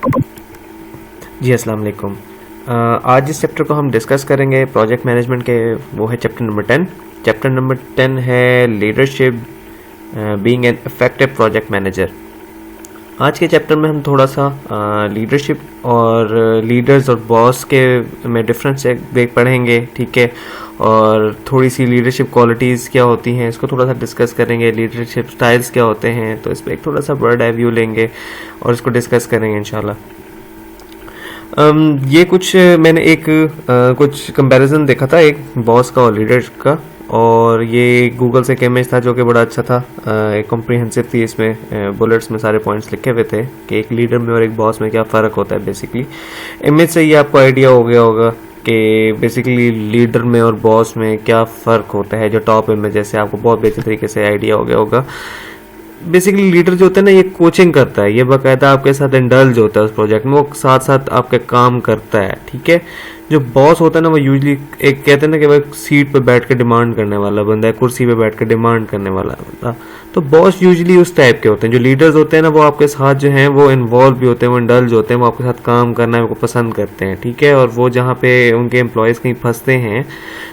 जी अस्सलाम वालेकुम। आज जिस चैप्टर को हम डिस्कस करेंगे प्रोजेक्ट मैनेजमेंट के, वो है चैप्टर नंबर 10। चैप्टर नंबर 10 है leadership, being an effective project manager. आज के चैप्टर में हम थोड़ा सा लीडरशिप और लीडर्स और बॉस के में डिफरेंस देख पढ़ेंगे, ठीक है। और थोड़ी सी लीडरशिप क्वालिटीज़ क्या होती हैं इसको थोड़ा सा डिस्कस करेंगे, लीडरशिप स्टाइल्स क्या होते हैं, तो इस पर एक थोड़ा सा बर्ड आई व्यू लेंगे और इसको डिस्कस करेंगे इंशाल्लाह। ये कुछ मैंने एक कुछ कंपैरिजन देखा था एक बॉस का और लीडर का, और ये गूगल से एक इमेज था जो कि बड़ा अच्छा था। एक कॉम्प्रिहेंसिव थी, इसमें बुलेट्स में सारे पॉइंट्स लिखे हुए थे कि एक लीडर में और एक बॉस में क्या फ़र्क होता है। बेसिकली इमेज से ही आपको आइडिया हो गया होगा कि बेसिकली लीडर में और बॉस में क्या फ़र्क होता है। जो टॉप इमेज जैसे आपको बहुत बेहतर तरीके से आइडिया हो गया होगा। बेसिकली लीडर जो होता है ना, ये कोचिंग करता है, ये बाकायदा आपके साथ इंडल्ज होता है उस प्रोजेक्ट में, वो साथ साथ आपके काम करता है, ठीक है। जो बॉस होता है ना, वो यूजली एक कहते हैं ना कि वो सीट पे बैठ के डिमांड करने वाला बंदा है, कुर्सी पे बैठ के डिमांड करने वाला बंदा। तो बॉस यूजली उस टाइप के होते हैं। जो लीडर्स होते हैं ना, वो आपके साथ जो हैं वो इन्वॉल्व भी होते हैं, वो इंडल्ज होते हैं, वो आपके साथ काम करना को पसंद करते हैं, ठीक है। और वो जहाँ पे उनके एम्प्लॉयज़ कहीं फंसते हैं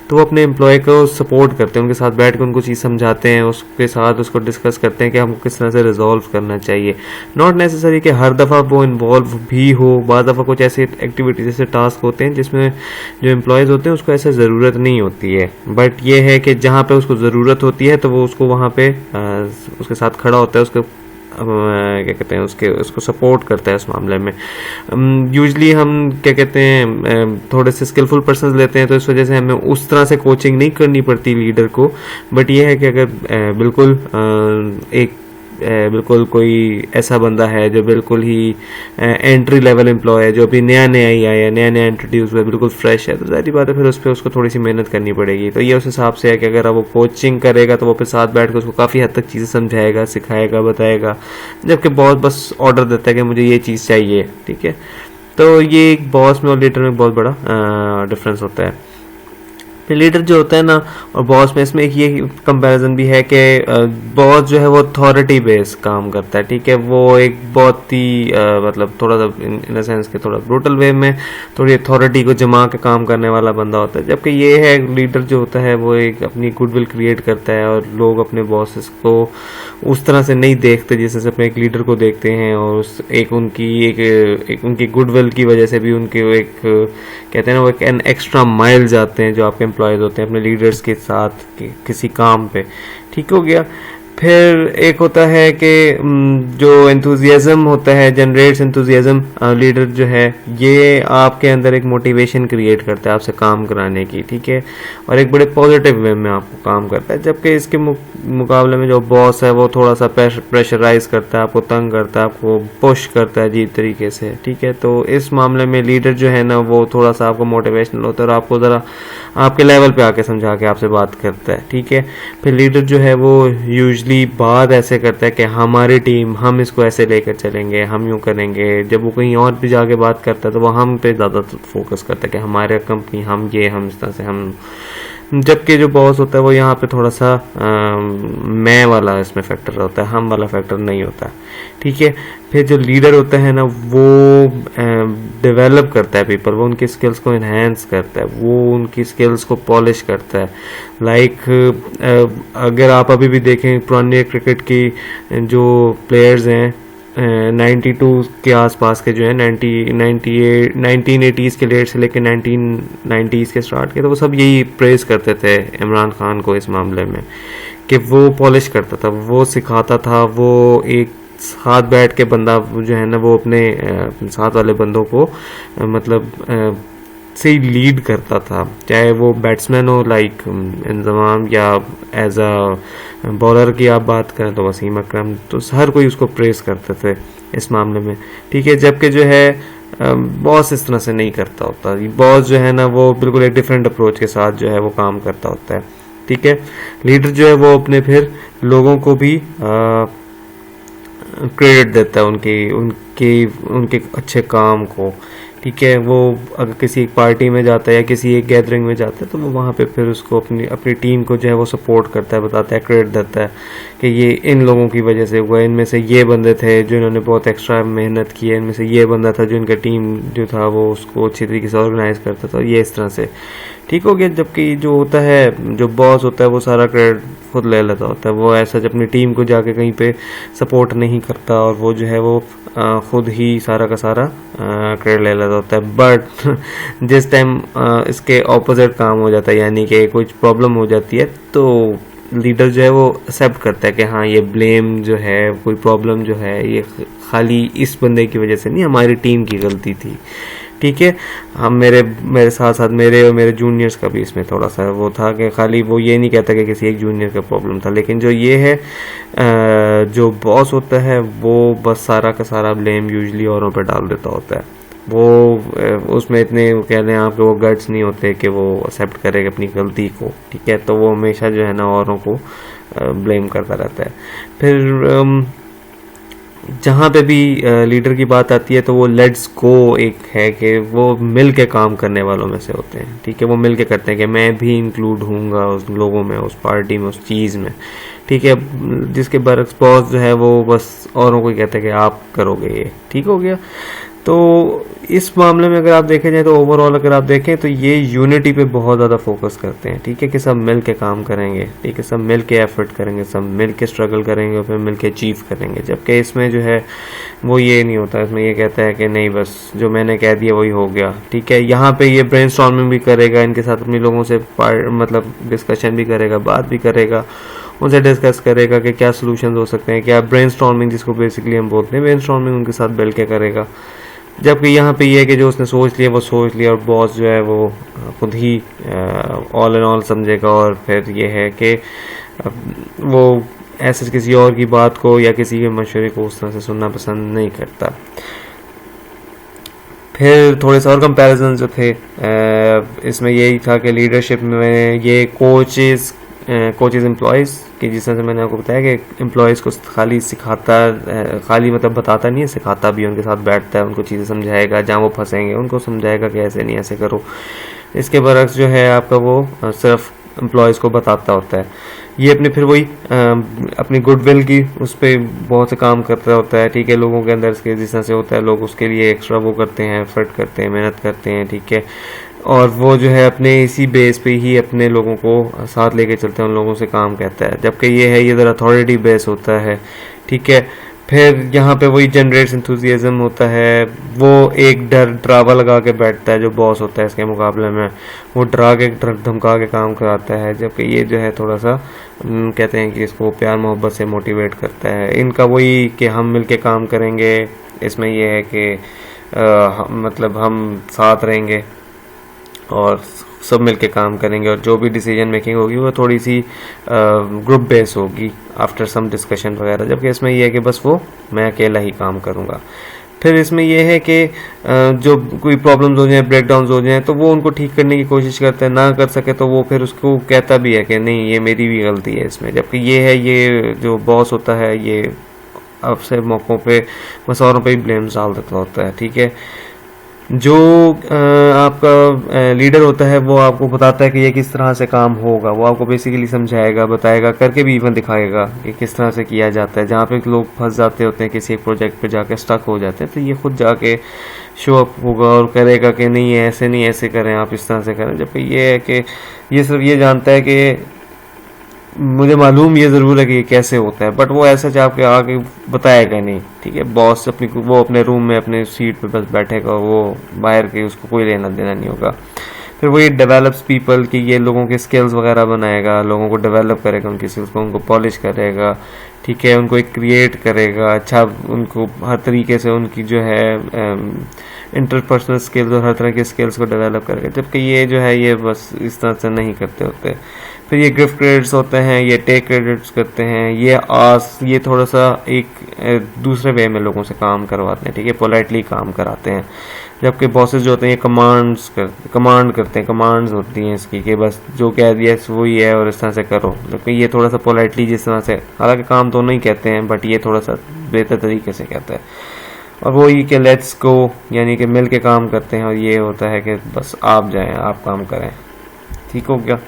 तो वो अपने एम्प्लॉय को सपोर्ट करते हैं, उनके साथ बैठ कर उनको चीज़ समझाते हैं, उसके साथ उसको डिस्कस करते हैं कि हमको किस तरह से रिजॉल्व करना चाहिए। नॉट नेसेसरी कि हर दफ़ा वो इन्वॉल्व भी हो, बाद दफ़ा कुछ ऐसे एक्टिविटीज जैसे टास्क होते हैं जिसमें जो एम्प्लॉयज़ होते हैं उसको ऐसे ज़रूरत नहीं होती है, बट ये है कि जहाँ पे उसको ज़रूरत होती है तो वो उसको वहाँ पे उसके साथ खड़ा होता है, उसके क्या कहते हैं उसको सपोर्ट करता है उस मामले में। यूजली हम क्या कहते हैं थोड़े से स्किलफुल पर्सन लेते हैं, तो इस वजह से हमें उस तरह से कोचिंग नहीं करनी पड़ती लीडर को। बट ये है कि अगर बिल्कुल कोई ऐसा बंदा है जो बिल्कुल ही एंट्री लेवल एम्प्लॉय है, जो अभी नया नया ही आया है, नया नया इंट्रोड्यूस हुआ है, बिल्कुल फ्रेश है, तो जाहिर बात है फिर उस पर उसको थोड़ी सी मेहनत करनी पड़ेगी। तो ये उस हिसाब से है कि अगर वो कोचिंग करेगा तो वो फिर साथ बैठ कर उसको काफ़ी हद तक चीज़ें समझाएगा, सिखाएगा, बताएगा, जबकि बॉस बस ऑर्डर देता है कि मुझे ये चीज़ चाहिए, ठीक है। तो ये एक बॉस में और लीडर में बहुत बड़ा डिफरेंस होता है। लीडर जो होता है ना और बॉस में, इसमें एक ये कंपैरिजन भी है कि बॉस जो है वो अथॉरिटी बेस्ड काम करता है, ठीक है। वो एक बहुत ही मतलब थोड़ा सा इन सेंस के थोड़ा ब्रूटल वे में थोड़ी अथॉरिटी को जमा के काम करने वाला बंदा होता है। जबकि ये है लीडर जो होता है वो एक अपनी गुडविल क्रिएट करता है, और लोग अपने बॉसेस को उस तरह से नहीं देखते जैसे से अपने एक लीडर को देखते हैं, और एक उनकी गुडविल की वजह से भी उनके एक कहते हैं ना वो एक एन एक्स्ट्रा माइल जाते हैं जो आपके एम्प्लॉयज़ होते हैं अपने लीडर्स के साथ किसी काम पे, ठीक हो गया। फिर एक होता है कि जो एंथुजियाज्म होता है, जनरेट्स एंथुजियाज्म, लीडर जो है ये आपके अंदर एक मोटिवेशन क्रिएट करता है आपसे काम कराने की, ठीक है, और एक बड़े पॉजिटिव वे में आपको काम करता है। जबकि इसके मुकाबले में जो बॉस है वो थोड़ा सा प्रेशराइज करता है, आपको तंग करता है, आपको पुश करता है अजीब तरीके से, ठीक है। तो इस मामले में लीडर जो है ना वो थोड़ा सा आपको मोटिवेशनल होता है और आपको ज़रा आपके लेवल पे आके समझा के आपसे बात करता है, ठीक है। फिर लीडर जो है वो यूजली बात ऐसे करता है कि हमारी टीम, हम इसको ऐसे लेकर चलेंगे, हम यूँ करेंगे। जब वो कहीं और भी जाके बात करता है तो वो हम पे ज़्यादा फोकस करता है कि हमारे कंपनी, हम इस तरह से हम। जबकि जो बॉस होता है वो यहाँ पे थोड़ा सा मैं वाला इसमें फैक्टर होता है, हम वाला फैक्टर नहीं होता, ठीक है। फिर जो लीडर होता है ना वो डेवलप करता है पीपल, वो उनकी स्किल्स को इन्हेंस करता है, वो उनकी स्किल्स को पॉलिश करता है। अगर आप अभी भी देखें पुराने क्रिकेट की जो प्लेयर्स हैं 92 के आसपास के जो है 1980s के लेट से लेकर 1990s के स्टार्ट के, तो वो सब यही प्रेज करते थे इमरान खान को इस मामले में कि वो पॉलिश करता था, वो सिखाता था, वो एक साथ बैठ के बंदा जो है ना वो अपने साथ वाले बंदों को मतलब से ही लीड करता था, चाहे वो बैट्समैन हो लाइक इंजमाम, या एज अ बॉलर की आप बात करें तो वसीम अकरम, तो हर कोई उसको प्रेस करते थे इस मामले में, ठीक है। जबकि जो है बॉस इस तरह से नहीं करता होता, बॉस जो है ना वो बिल्कुल एक डिफरेंट अप्रोच के साथ जो है वो काम करता होता है, ठीक है। लीडर जो है वो अपने फिर लोगों को भी क्रेडिट देता है उनके अच्छे काम को, ठीक है। वो अगर किसी एक पार्टी में जाता है या किसी एक गैदरिंग में जाता है तो वो वहाँ पे फिर उसको अपनी टीम को जो है वो सपोर्ट करता है, बताता है, क्रेडिट देता है कि ये इन लोगों की वजह से हुआ, इनमें से ये बंदे थे जिन्होंने बहुत एक्स्ट्रा मेहनत की है, इनमें से ये बंदा था जो इनका टीम जो था वो उसको अच्छी तरीके से ऑर्गेनाइज करता था, ये इस तरह से ठीक हो गया। जबकि जो होता है, जो बॉस होता है, वो सारा क्रेडिट खुद ले लेता होता है, वो ऐसा अपनी टीम को जाके कहीं पे सपोर्ट नहीं करता, और वो जो है वो खुद ही सारा का सारा क्रेडिट ले लेता होता है। बट जिस टाइम इसके ऑपोजिट काम हो जाता है, यानी कि कुछ प्रॉब्लम हो जाती है, तो लीडर जो है वो एक्सेप्ट करता है कि हाँ ये ब्लेम जो है, कोई प्रॉब्लम जो है, ये खाली इस बंदे की वजह से नहीं, हमारी टीम की गलती थी। ठीक है, हम मेरे साथ साथ मेरे और मेरे जूनियर्स का भी इसमें थोड़ा सा वो था कि खाली वो ये नहीं कहता कि किसी एक जूनियर का प्रॉब्लम था, लेकिन जो ये है जो बॉस होता है वो बस सारा का सारा ब्लेम यूजुअली औरों पर डाल देता होता है। वो उसमें इतने कह लें आपके वो गट्स नहीं होते कि वो एक्सेप्ट करे अपनी गलती को। ठीक है, तो वो हमेशा जो है ना औरों को ब्लेम करता रहता है। फिर जहाँ पे भी लीडर की बात आती है तो वो लेट्स गो एक है कि वो मिल के काम करने वालों में से होते हैं। ठीक है, वो मिल के करते हैं कि मैं भी इंक्लूड हूँगा उस लोगों में, उस पार्टी में, उस चीज़ में। ठीक है, जिसके बरक्स बॉस जो है वो बस औरों को ही कहते हैं कि आप करोगे ये, ठीक हो गया। तो इस मामले में अगर आप देखें जाए तो ओवरऑल अगर आप देखें तो ये यूनिटी पे बहुत ज़्यादा फोकस करते हैं। ठीक है, कि सब मिल के काम करेंगे, ठीक है, सब मिल के एफर्ट करेंगे, सब मिल के स्ट्रगल करेंगे और फिर मिल के अचीव करेंगे। जबकि इसमें जो है वो ये नहीं होता, इसमें ये कहता है कि नहीं बस जो मैंने कह दिया वही हो गया। ठीक है, यहाँ पे ये ब्रेनस्टॉर्मिंग भी करेगा, इनके साथ अपने लोगों से मतलब डिस्कशन भी करेगा, बात भी करेगा, उनसे डिस्कस करेगा कि क्या सोल्यूशन हो सकते हैं, क्या ब्रेनस्टॉर्मिंग जिसको बेसिकली हम बोलते हैं, ब्रेनस्टॉर्मिंग उनके साथ मिल के करेगा। जबकि यहाँ पे ये है कि जो उसने सोच लिया वो सोच लिया, और बॉस जो है वो खुद ही ऑल एंड ऑल समझेगा, और फिर ये है कि वो ऐसे किसी और की बात को या किसी के मशवरे को उस तरह से सुनना पसंद नहीं करता। फिर थोड़े से और कंपैरिजन जो थे इसमें यही था कि लीडरशिप में ये कोचेस एम्प्लॉयज़ कि जिस तरह से मैंने आपको बताया कि एम्प्लॉयज़ को खाली सिखाता, खाली मतलब बताता नहीं है, सिखाता भी, उनके साथ बैठता है, उनको चीज़ें समझाएगा, जहाँ वो फंसेंगे उनको समझाएगा कि ऐसे नहीं ऐसे करो। इसके बरक्स जो है आपका वो सिर्फ एम्प्लॉयज़ को बताता होता है। ये फिर वही अपनी गुडविल की उस पर बहुत से काम करता होता है। ठीक है, लोगों के अंदर इसके जिस तरह से होता है, लोग उसके लिए एक्स्ट्रा वो करते हैं, एफर्ट करते हैं, मेहनत करते हैं। ठीक है, और वो जो है अपने इसी बेस पे ही अपने लोगों को साथ लेके चलते हैं, उन लोगों से काम कहता है। जबकि ये है ये ज़रा अथॉरिटी बेस होता है। ठीक है, फिर यहाँ पे वही जनरेट्स एंथुसियाज्म होता है, वो एक डरावा लगा के बैठता है जो बॉस होता है इसके मुकाबले में, वो डरा के धमका के काम कराता है। जबकि ये जो है थोड़ा सा कहते हैं कि इसको प्यार मोहब्बत से मोटिवेट करता है। इनका वही कि हम मिल के काम करेंगे, इसमें यह है कि मतलब हम साथ रहेंगे और सब मिलके काम करेंगे, और जो भी डिसीजन मेकिंग होगी वो थोड़ी सी ग्रुप बेस होगी आफ्टर सम डिस्कशन वगैरह। जबकि इसमें यह है कि बस वो मैं अकेला ही काम करूँगा। फिर इसमें यह है कि जो कोई प्रॉब्लम्स हो जाए, ब्रेकडाउन्स हो जाए, तो वो उनको ठीक करने की कोशिश करता है, ना कर सके तो वो फिर उसको कहता भी है कि नहीं ये मेरी भी गलती है इसमें। जबकि ये है ये जो बॉस होता है ये अक्सर मौक़ों पे बस औरों पे ही ब्लेम्स डाल देता होता है। ठीक है, जो आपका लीडर होता है वो आपको बताता है कि ये किस तरह से काम होगा, वो आपको बेसिकली समझाएगा, बताएगा, करके भी इवन दिखाएगा कि किस तरह से किया जाता है। जहाँ पे लोग फंस जाते होते हैं किसी एक प्रोजेक्ट पे जाके स्टक हो जाते हैं, तो ये खुद जाके शो अप होगा और करेगा कि नहीं ऐसे नहीं, ऐसे करें, आप इस तरह से करें। जबकि ये है कि ये सिर्फ ये जानता है कि मुझे मालूम ये ज़रूर है कि ये कैसे होता है, बट वो ऐसा आपके आगे बताएगा नहीं। ठीक है, बॉस वो अपने रूम में अपने सीट पे बस बैठेगा, वो बाहर के उसको कोई लेना देना नहीं होगा। फिर वो ये डेवलप्स पीपल की, ये लोगों के स्किल्स वगैरह बनाएगा, लोगों को डेवलप करेगा, उनकी स्किल्स को उनको पॉलिश करेगा। ठीक है, उनको एक क्रिएट करेगा, अच्छा उनको हर तरीके से उनकी जो है इंटरपर्सनल स्किल्स और हर तरह के स्किल्स को डेवलप करेगा। जबकि ये जो है ये बस इस तरह से नहीं करते होते। फिर ये गिफ्ट क्रेडिट्स होते हैं, ये टेक क्रेडिट्स करते हैं, ये थोड़ा सा एक दूसरे वे में लोगों से काम करवाते हैं। ठीक है, पोलाइटली काम कराते हैं। जबकि बॉसेस जो होते हैं ये कमांड करते हैं, कमांड्स होती हैं इसकी कि बस जो कह दिया वही है और इस तरह से करो। जबकि ये थोड़ा सा पोलाइटली जिस तरह से, हालांकि काम तो नहीं कहते हैं, बट ये थोड़ा सा बेहतर तरीके से कहता है। और वो ये कि लेट्स गो यानी कि मिल के काम करते हैं, और ये होता है कि बस आप जाएं, आप काम करें। ठीक हो गया।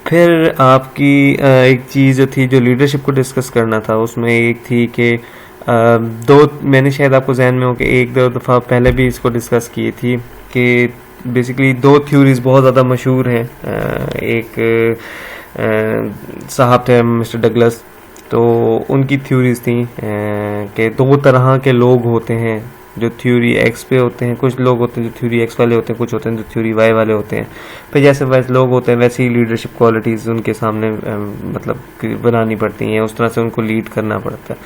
फिर आपकी एक चीज़ जो थी, जो लीडरशिप को डिस्कस करना था, उसमें एक थी कि दो, मैंने शायद आपको जहन में हो कि एक दो दफ़ा पहले भी इसको डिस्कस की थी कि बेसिकली दो थ्योरीज बहुत ज़्यादा मशहूर हैं। एक साहब थे मिस्टर डगलस, तो उनकी थ्योरीज थी कि दो तरह के लोग होते हैं जो थ्योरी एक्स पे होते हैं, कुछ लोग होते हैं जो थ्योरी एक्स वाले होते हैं, कुछ होते हैं जो थ्योरी वाई वाले होते हैं। फिर जैसे वैसे लोग होते हैं वैसे ही लीडरशिप क्वालिटीज़ उनके सामने मतलब बनानी पड़ती हैं, उस तरह से उनको लीड करना पड़ता है।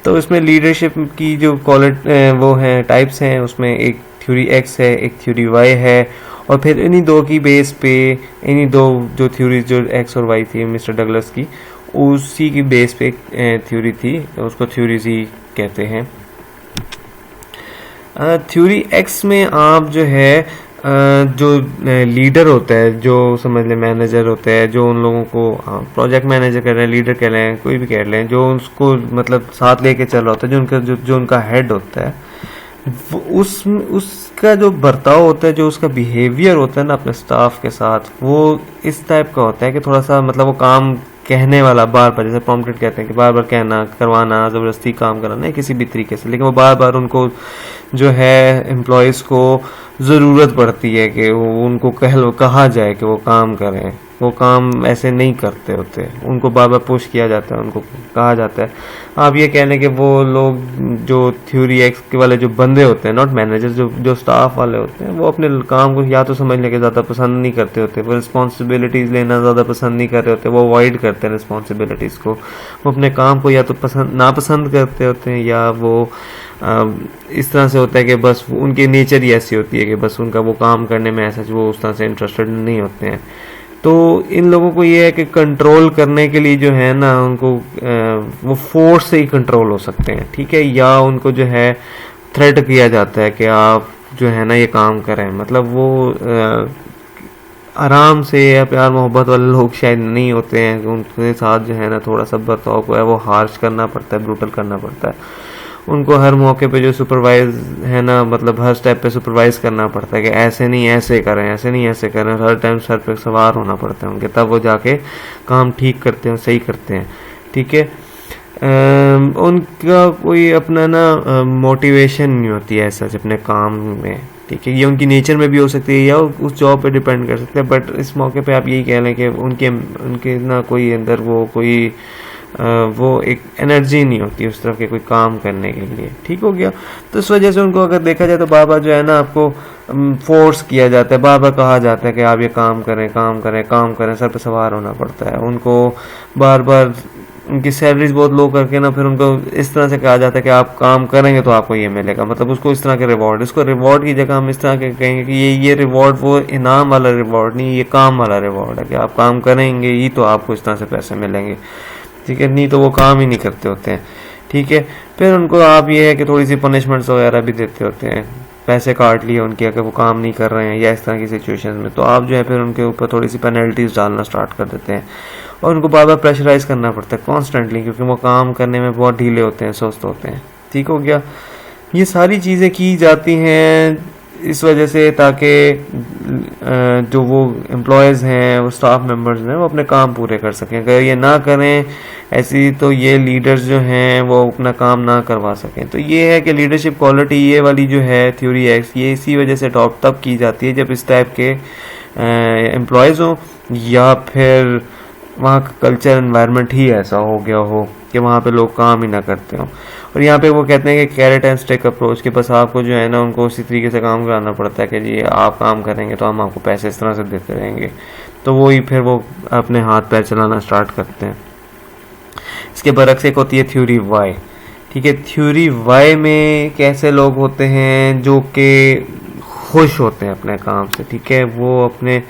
तो इसमें लीडरशिप की जो वो हैं टाइप्स हैं, उसमें एक थ्योरी एक्स है, एक थ्योरी वाई है, और फिर इन्हीं दो की बेस पे इन्हीं दो जो थ्योरीज जो एक्स और वाई थी मिस्टर डगलस की, उसी की बेस पे थ्योरी थी, उसको थ्योरीज ही कहते हैं। थ्योरी एक्स में आप जो है जो लीडर होता है, जो समझ लें मैनेजर होता है, जो उन लोगों को प्रोजेक्ट मैनेजर कह रहे हैं, लीडर कह रहे हैं, कोई भी कह रहे हैं, जो उसको मतलब साथ लेके चल रहा होता है, जो उनका हेड होता है, उसका जो बर्ताव होता है, जो उसका बिहेवियर होता है ना अपने स्टाफ के साथ, वो इस टाइप का होता है कि थोड़ा सा मतलब वो काम कहने वाला बार बार, जैसे प्रॉम्प्टेड कहते हैं कि बार बार कहना, करवाना, ज़बरदस्ती काम कराना है किसी भी तरीके से, लेकिन वो बार बार उनको जो है एम्प्लॉयज़ को ज़रूरत पड़ती है कि वो उनको कहा जाए कि वो काम करें। वो काम ऐसे नहीं करते होते, उनको बार बार पुश किया जाता है, उनको कहा जाता है। आप ये कह लें कि वो लोग जो थ्योरी एक्स के वाले जो बंदे होते हैं, नॉट मैनेजर, जो स्टाफ वाले होते हैं, वो अपने काम को या तो समझने के ज़्यादा पसंद नहीं करते होते, वो रिस्पॉन्सिबिलिटीज़ लेना ज़्यादा पसंद नहीं कर रहे होते, वो अवॉइड करते हैं रिस्पॉन्सिबिलिटीज़ को, वो अपने काम को या तो नापसंद करते होते हैं, या वो इस तरह से होता है कि बस उनकी नेचर ही ऐसी होती है कि बस उनका वो काम करने में ऐसा वो उस तरह से इंटरेस्टेड नहीं होते हैं। तो इन लोगों को ये है कि कंट्रोल करने के लिए जो है ना उनको वो फोर्स से ही कंट्रोल हो सकते हैं, ठीक है, या उनको जो है थ्रेट किया जाता है कि आप जो है ना ये काम करें। मतलब वो आराम से या प्यार मोहब्बत वाले लोग शायद नहीं होते हैं, उनके साथ जो है ना थोड़ा सा बर्ताव को है वो हार्श करना पड़ता है, ब्रूटल करना पड़ता है। उनको हर मौके पे जो सुपरवाइज है ना, मतलब हर स्टेप पे सुपरवाइज करना पड़ता है कि ऐसे नहीं ऐसे करें, ऐसे नहीं ऐसे करें, हर टाइम सर पे सवार होना पड़ता है उनके, तब वो जाके काम ठीक करते हैं, सही करते हैं, ठीक है। उनका कोई अपना ना मोटिवेशन नहीं होती है ऐसा अपने काम में, ठीक है। ये उनकी नेचर में भी हो सकती है या उस जॉब पे डिपेंड कर सकते हैं, बट इस मौके पे आप यही कह लें कि उनके ना कोई अंदर वो एक एनर्जी नहीं होती उस तरफ के कोई काम करने के लिए, ठीक हो गया। तो इस वजह से उनको अगर देखा जाए तो बार बार जो है ना आपको फोर्स किया जाता है, बार बार कहा जाता है कि आप ये काम करें, काम करें, काम करें, सर पे सवार होना पड़ता है उनको बार बार। उनकी सैलरीज बहुत लो करके ना फिर उनको इस तरह से कहा जाता है कि आप काम करेंगे तो आपको ये मिलेगा, मतलब उसको इस तरह के रिवॉर्ड, इसको रिवॉर्ड की जगह हम इस तरह के कहेंगे कि ये रिवॉर्ड वो इनाम वाला रिवॉर्ड नहीं, ये काम वाला रिवॉर्ड है कि आप काम करेंगे ही तो आपको इस तरह से पैसे मिलेंगे, ठीक है, नहीं तो वो काम ही नहीं करते होते हैं, ठीक है। फिर उनको आप ये है कि थोड़ी सी पनिशमेंट्स वगैरह भी देते होते हैं, पैसे काट लिए उनके अगर वो काम नहीं कर रहे हैं या इस तरह की सिचुएशन में, तो आप जो है फिर उनके ऊपर थोड़ी सी पेनल्टीज डालना स्टार्ट कर देते हैं और उनको बार बार प्रेशराइज करना पड़ता है कॉन्स्टेंटली, क्योंकि वो काम करने में बहुत ढीले होते हैं, सुस्त होते हैं, ठीक हो गया। ये सारी चीज़ें की जाती हैं इस वजह से ताकि जो वो एम्प्लॉयज़ हैं, वो स्टाफ मेंबर्स हैं, वो अपने काम पूरे कर सकें। अगर ये ना करें ऐसी तो ये लीडर्स जो हैं वो अपना काम ना करवा सकें। तो ये है कि लीडरशिप क्वालिटी ये वाली जो है थ्योरी एक्स, ये इसी वजह से अडॉप्ट तब की जाती है जब इस टाइप के एम्प्लॉयज़ हों या फिर वहाँ का कल्चर एनवायरनमेंट ही ऐसा हो गया हो कि वहाँ पे लोग काम ही ना करते हों। और यहाँ पे वो कहते हैं कि कैरेट एंड स्टिक अप्रोच के बस आपको जो है ना उनको उसी तरीके से काम कराना पड़ता है कि जी आप काम करेंगे तो हम आपको पैसे इस तरह से देते रहेंगे, तो वो ही फिर वो अपने हाथ पैर चलाना स्टार्ट करते हैं। इसके बरक्स एक होती है थ्योरी वाई, ठीक है। थ्योरी वाई में कैसे लोग होते हैं जो कि खुश होते हैं अपने काम से, ठीक है, वो अपने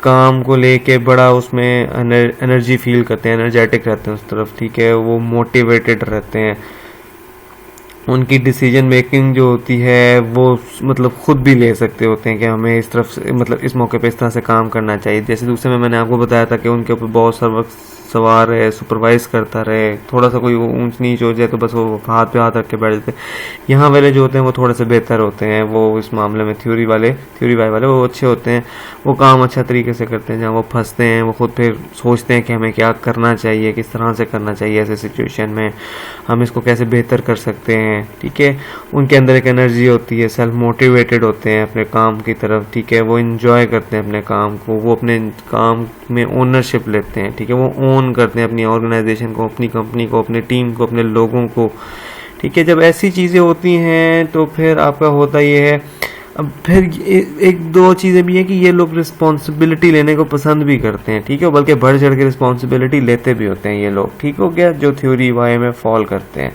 काम को लेके बड़ा उसमें एनर्जी फील करते हैं, एनर्जेटिक रहते हैं उस तरफ, ठीक है, वो मोटिवेटेड रहते हैं। उनकी डिसीजन मेकिंग जो होती है वो मतलब खुद भी ले सकते होते हैं कि हमें इस तरफ से मतलब इस मौके पे इस तरह से काम करना चाहिए। जैसे दूसरे में मैंने आपको बताया था कि उनके ऊपर बहुत सवार रहे, सुपरवाइज करता रहे, थोड़ा सा कोई ऊंच नीच हो जाए तो बस वो हाथ पे हाथ रख के बैठ जाते हैं। यहाँ वाले जो होते हैं वो थोड़े से बेहतर होते हैं, वो इस मामले में थ्योरी वाले वो अच्छे होते हैं, वो काम अच्छा तरीके से करते हैं। जहाँ वो फंसते हैं वो खुद फिर सोचते हैं कि हमें क्या करना चाहिए, किस तरह से करना चाहिए ऐसे सिचुएशन में, हम इसको कैसे बेहतर कर सकते हैं, ठीक है। उनके अंदर एक एनर्जी होती है, सेल्फ मोटिवेटेड होते हैं अपने काम की तरफ, ठीक है। वो इंजॉय करते हैं अपने काम को, वो अपने काम में ओनरशिप लेते हैं, ठीक है। वो ओन करते हैं अपनी ऑर्गेनाइजेशन को, अपनी कंपनी को, अपने टीम को, अपने लोगों को, ठीक है। जब ऐसी चीज़ें होती हैं तो फिर आपका होता ये है, अब फिर एक दो चीज़ें भी हैं कि ये लोग रिस्पॉन्सिबिलिटी लेने को पसंद भी करते हैं, ठीक है। बल्कि बढ़ चढ़ के रिस्पॉन्सिबिलिटी लेते भी होते हैं ये लोग, ठीक हो गया, जो थ्योरी वाई में फॉल करते हैं,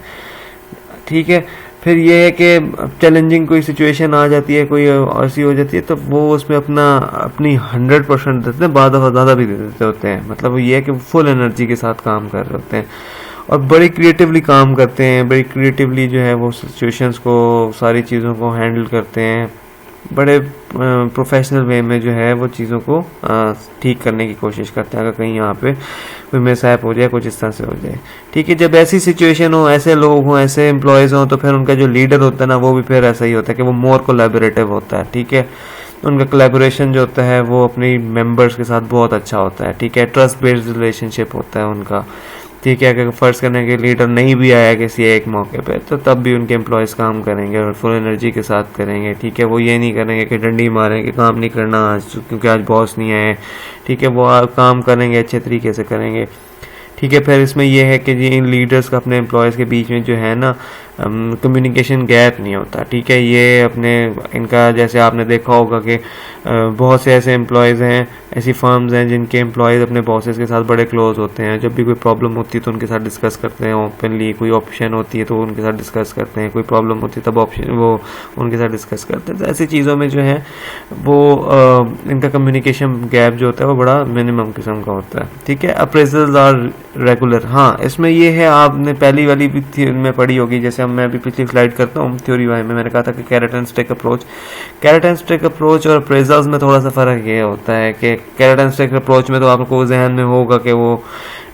ठीक है। फिर ये है कि चैलेंजिंग कोई सिचुएशन आ जाती है, कोई ऐसी हो जाती है, तो वो उसमें अपनी 100% देते हैं, बाद ज़्यादा भी दे देते होते हैं। मतलब ये है कि फुल एनर्जी के साथ काम कर रहे होते हैं और बड़ी क्रिएटिवली काम करते हैं, बड़ी क्रिएटिवली जो है वो सिचुएशंस को, सारी चीज़ों को हैंडल करते हैं, बड़े प्रोफेशनल वे में जो है वो चीज़ों को ठीक करने की कोशिश करते हैं। अगर कहीं यहाँ पे कोई मिसहैप हो जाए, कुछ इस तरह से हो जाए, ठीक है। जब ऐसी सिचुएशन हो, ऐसे लोग हों, ऐसे एम्प्लॉयज़ हों, तो फिर उनका जो लीडर होता है ना, वो भी फिर ऐसा ही होता है कि वो मोर कोलैबोरेटिव होता है, ठीक है। उनका कोलैबोरेशन जो होता है वो अपनी मेंबर्स के साथ बहुत अच्छा होता है, ठीक है। ट्रस्ट बेस्ड रिलेशनशिप होता है उनका, ठीक है। अगर फर्ज करने के लीडर नहीं भी आया किसी एक मौके पे, तो तब भी उनके एम्प्लॉयज़ काम करेंगे और फुल एनर्जी के साथ करेंगे, ठीक है। वो ये नहीं करेंगे कि डंडी मारें कि काम नहीं करना आज क्योंकि आज बॉस नहीं आए, ठीक है। वो काम करेंगे, अच्छे तरीके से करेंगे, ठीक है। फिर इसमें यह है कि जी इन लीडर्स का अपने एम्प्लॉयज़ के बीच में जो है ना कम्युनिकेशन गैप नहीं होता, ठीक है। ये अपने इनका जैसे आपने देखा होगा कि बहुत से ऐसे एम्प्लॉयज़ हैं, ऐसी फर्म्स हैं जिनके एम्प्लॉयज़ अपने बॉसेस के साथ बड़े क्लोज होते हैं। जब भी कोई प्रॉब्लम होती है तो उनके साथ डिस्कस करते हैं ओपनली, कोई ऑप्शन होती है तो उनके साथ डिस्कस करते हैं, कोई प्रॉब्लम होती है तब वो उनके साथ डिस्कस करते हैं। तो ऐसी चीज़ों में जो है वो इनका कम्युनिकेशन गैप जो होता है वो बड़ा मिनिमम किस्म का होता है, ठीक है। अप्रेजल्स आर रेगुलर, हाँ इसमें ये है, आपने पहली वाली भी में पढ़ी होगी, जैसे मैं अभी पिछली स्लाइड करता हूँ थ्योरी वाई में मैंने कहा था कि कैरेट एंड स्टिक अप्रोच और अप्रेजल्स में थोड़ा सा फ़र्क ये होता है कि कैरेट एंड स्टिक अप्रोच में तो आपको जहन में होगा कि वो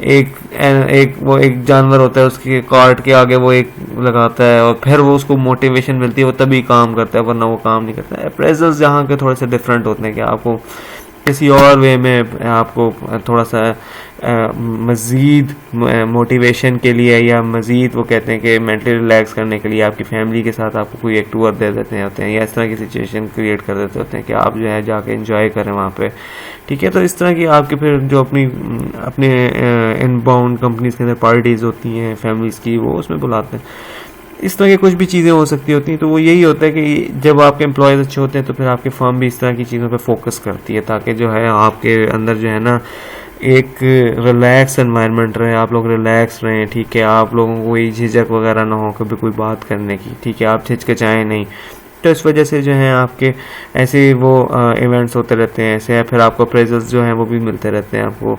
एक जानवर होता है, उसके कार्ट के आगे वो एक लगाता है और फिर वो उसको मोटिवेशन मिलती है, वो तभी काम करता है, वरना वो काम नहीं करता है। अप्रेजल्स यहाँ के थोड़े से डिफरेंट होते हैं कि आपको किसी और वे में आपको थोड़ा सा मज़ीद मोटिवेशन के लिए या मज़ीद वो कहते हैं कि मेंटली रिलैक्स करने के लिए आपकी फैमिली के साथ आपको कोई एक टूर दे देते होते हैं या इस तरह की सिचुएशन क्रिएट कर देते होते हैं कि आप जो है जाके एंजॉय करें वहाँ पे, ठीक है। तो इस तरह की आपके फिर जो अपने इनबाउंड कंपनीज के अंदर पार्टीज़ होती हैं फैमिलीज़ की, वो उसमें बुलाते हैं। इस तरह की कुछ भी चीज़ें हो सकती होती हैं। तो वो यही होता है कि जब आपके एम्प्लॉयज़ अच्छे होते हैं तो फिर आपकी फर्म भी इस तरह की चीज़ों पे फोकस करती है ताकि जो है आपके अंदर जो है ना एक रिलैक्स एनवायरनमेंट रहे, आप लोग रिलैक्स रहें, ठीक है। आप लोगों को कोई झिझक वगैरह ना हो कभी कोई बात करने की, ठीक है। आप हिचकिचाएँ नहीं। तो इस वजह से जो है आपके ऐसे वो इवेंट्स होते रहते हैं ऐसे, फिर आपको अप्रेजल्स जो हैं वो भी मिलते रहते हैं आपको।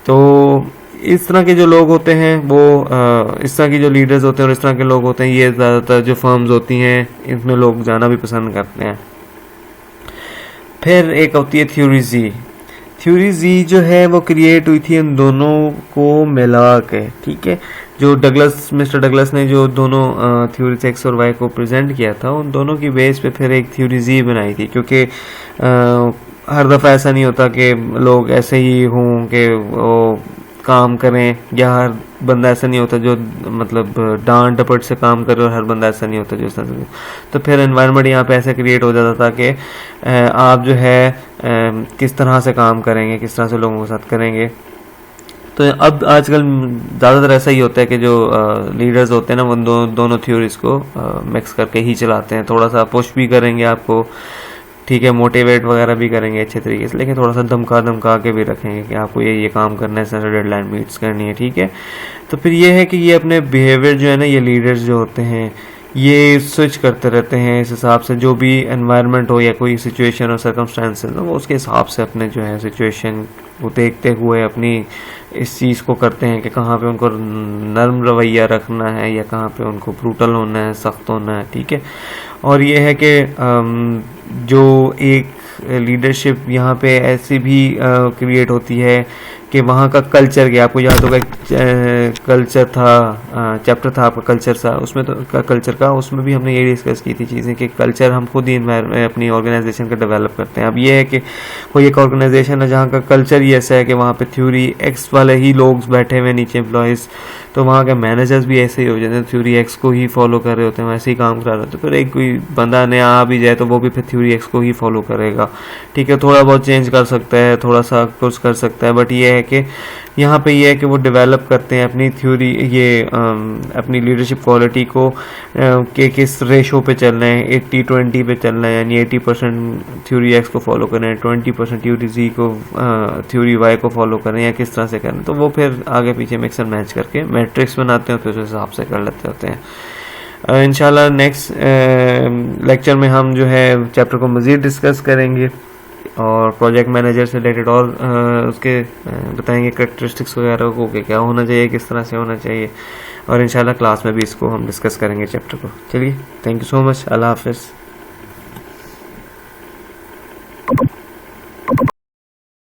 तो इस तरह के जो लोग होते हैं वो इस तरह की जो लीडर्स होते हैं और इस तरह के लोग होते हैं, ये ज़्यादातर जो फर्म्स होती हैं इसमें लोग जाना भी पसंद करते हैं। फिर एक होती है थ्योरी जी जो है वो क्रिएट हुई थी इन दोनों को मिला के, ठीक है। जो मिस्टर डगलस ने जो दोनों थ्योरीज एक्स और वाई को प्रेजेंट किया था, उन दोनों की बेस पे फिर एक थ्योरी जी बनाई थी, क्योंकि हर दफ़ा ऐसा नहीं होता कि लोग ऐसे ही हों कि वो काम करें, या हर बंदा ऐसा नहीं होता जो मतलब डांट डपट से काम करे, और हर बंदा ऐसा नहीं होता जो इस तरह से। तो फिर एनवायरनमेंट यहाँ पे ऐसे क्रिएट हो जाता था कि आप जो है किस तरह से काम करेंगे, किस तरह से लोगों के साथ करेंगे। तो अब आजकल ज़्यादातर ऐसा ही होता है कि जो लीडर्स होते हैं ना वो दोनों थ्योरीज को मिक्स करके ही चलाते हैं। थोड़ा सा पुश भी करेंगे आपको, ठीक है, मोटिवेट वगैरह भी करेंगे अच्छे तरीके से, लेकिन थोड़ा सा धमका के भी रखेंगे कि आपको ये काम करना है, ऐसे डेडलाइन मीट्स करनी है, ठीक है। तो फिर ये है कि ये अपने बिहेवियर जो है ना, ये लीडर्स जो होते हैं ये स्विच करते रहते हैं इस हिसाब से, जो भी एनवायरनमेंट हो या कोई सिचुएशन और सर्कमस्टांसेस हो वो उसके हिसाब से अपने जो है सिचुएशन को देखते हुए अपनी इस चीज़ को करते हैं कि कहाँ पे उनको नर्म रवैया रखना है या कहाँ पे उनको ब्रूटल होना है, सख्त होना है, ठीक है। और ये है कि जो एक लीडरशिप यहाँ पे ऐसी भी क्रिएट होती है कि वहाँ का कल्चर क्या, आपको याद होगा एक कल्चर था, चैप्टर था आपका कल्चर सा, उसमें तो कल्चर का, उसमें भी हमने ये डिस्कस की थी चीज़ें कि कल्चर हम खुद ही अपनी ऑर्गेनाइजेशन का डेवलप करते हैं। अब ये है कि कोई एक ऑर्गेनाइजेशन है जहाँ का कल्चर ही ऐसा है कि वहाँ पे थ्योरी एक्स वाले ही लोग बैठे हुए नीचे एम्प्लॉयज़, तो वहाँ के मैनेजर्स भी ऐसे ही हो जाते हैं, थ्योरी एक्स को ही फॉलो कर रहे होते हैं, वैसे ही काम करा रहे होते हैं। फिर एक कोई बंदा नया आ भी जाए तो वो भी फिर थ्योरी एक्स को ही फॉलो करेगा, ठीक है, थोड़ा बहुत चेंज कर सकता है, थोड़ा सा कुछ कर सकता है, बट ये है कि यहाँ पे ये है कि वो डेवलप करते हैं अपनी थ्योरी, ये अपनी लीडरशिप क्वालिटी को कि किस रेशो पे चलना है, 80-20 पे चलना है, यानी 80% थ्योरी एक्स को फॉलो करें, 20% थ्योरी जी को, थ्योरी वाई को फॉलो करें, या किस तरह से करें। तो वो फिर आगे पीछे मिक्स एंड मैच करके मैट्रिक्स बनाते हैं, फिर उस हिसाब से कर लेते होते हैं। इंशाल्लाह नेक्स्ट लेक्चर में हम जो है चैप्टर को मज़ीद डिस्कस करेंगे और प्रोजेक्ट मैनेजर से रिलेटेड और उसके बताएंगे करेक्टरिस्टिक्स वगैरह को कि क्या होना चाहिए, किस तरह से होना चाहिए, और इंशाल्लाह क्लास में भी इसको हम डिस्कस करेंगे चैप्टर को। चलिए, थैंक यू सो मच, अल्लाह हाफिज़।